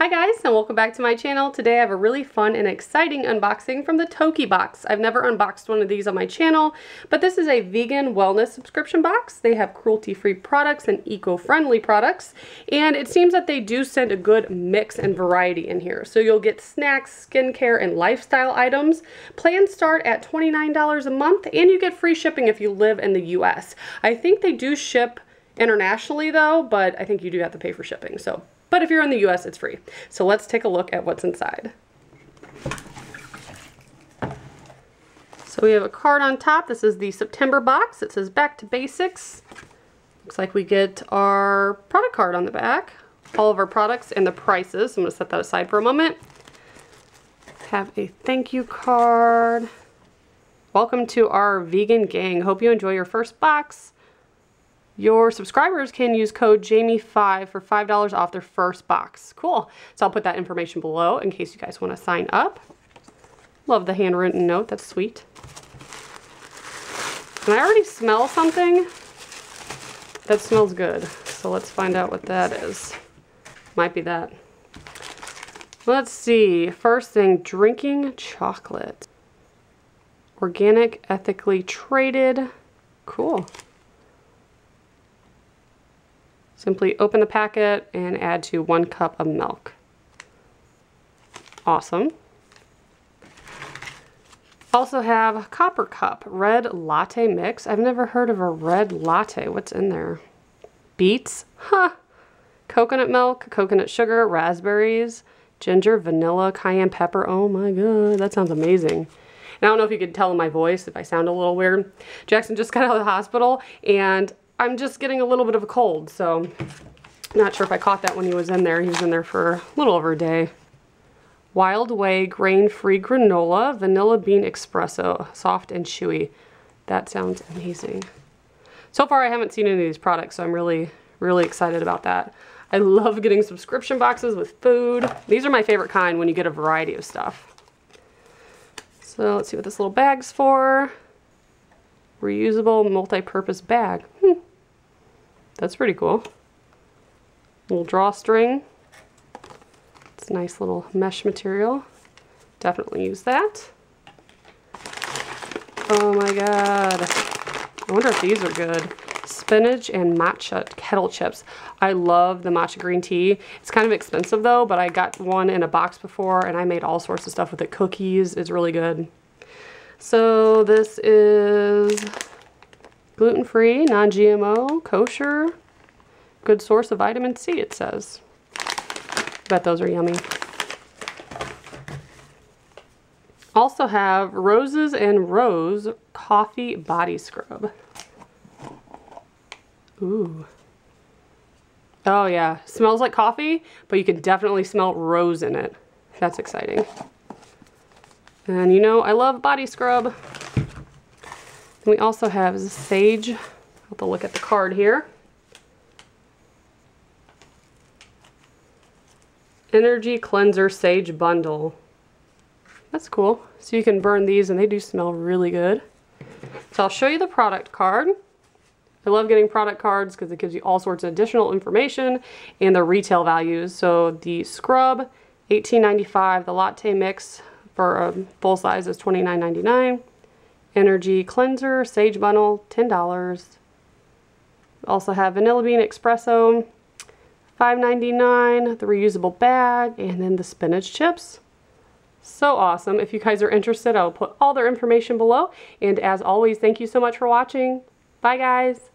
Hi guys, and welcome back to my channel. Today I have a really fun and exciting unboxing from the Toki box. I've never unboxed one of these on my channel, but this is a vegan wellness subscription box. They have cruelty-free products and eco-friendly products, and it seems that they do send a good mix and variety in here. So you'll get snacks, skincare, and lifestyle items. Plans start at $29 a month, and you get free shipping if you live in the US. I think they do ship internationally though, but I think you do have to pay for shipping. But if you're in the US, it's free. So let's take a look at what's inside. So we have a card on top. This is the September box. It says Back to Basics. Looks like we get our product card on the back. All of our products and the prices. I'm going to set that aside for a moment. Have a thank you card. Welcome to our vegan gang. Hope you enjoy your first box. Your subscribers can use code Jamie5 for $5 off their first box. Cool. So I'll put that information below in case you guys want to sign up. Love the handwritten note. That's sweet. And I already smell something that smells good. So let's find out what that is. Might be that. Let's see. First thing, drinking chocolate. Organic, ethically traded. Cool. Simply open the packet and add to 1 cup of milk. Awesome. Also have Copper Cup red latte mix. I've never heard of a red latte. What's in there? Beets? Huh. Coconut milk, coconut sugar, raspberries, ginger, vanilla, cayenne pepper. Oh my god, that sounds amazing. And I don't know if you could tell in my voice if I sound a little weird. Jackson just got out of the hospital and I'm just getting a little bit of a cold, so I'm not sure if I caught that when he was in there. He was in there for a little over a day. Wild Way grain-free granola, vanilla bean espresso, soft and chewy. That sounds amazing. So far I haven't seen any of these products, so I'm really, really excited about that. I love getting subscription boxes with food. These are my favorite kind when you get a variety of stuff. So let's see what this little bag's for. Reusable multi-purpose bag. That's pretty cool. Little drawstring. It's a nice little mesh material. Definitely use that. Oh my god. I wonder if these are good. Spinach and matcha kettle chips. I love the matcha green tea. It's kind of expensive though, but I got one in a box before and I made all sorts of stuff with it. Cookies. It's really good. So this is gluten-free, non-GMO, kosher, good source of vitamin C, it says. Bet those are yummy. Also have Roses and Rose Coffee Body Scrub. Ooh. Oh yeah, smells like coffee, but you can definitely smell rose in it. That's exciting. And you know, I love body scrub. We also have sage. I'll have to look at the card here. Energy Cleanser Sage Bundle. That's cool. So you can burn these and they do smell really good. So I'll show you the product card. I love getting product cards because it gives you all sorts of additional information and the retail values. So the scrub, $18.95. The latte mix for a full size is $29.99. Energy Cleanser Sage Bundle, $10. Also have Vanilla Bean Espresso, $5.99. The reusable bag, and then the spinach chips. So awesome. If you guys are interested, I'll put all their information below. And as always, thank you so much for watching. Bye guys.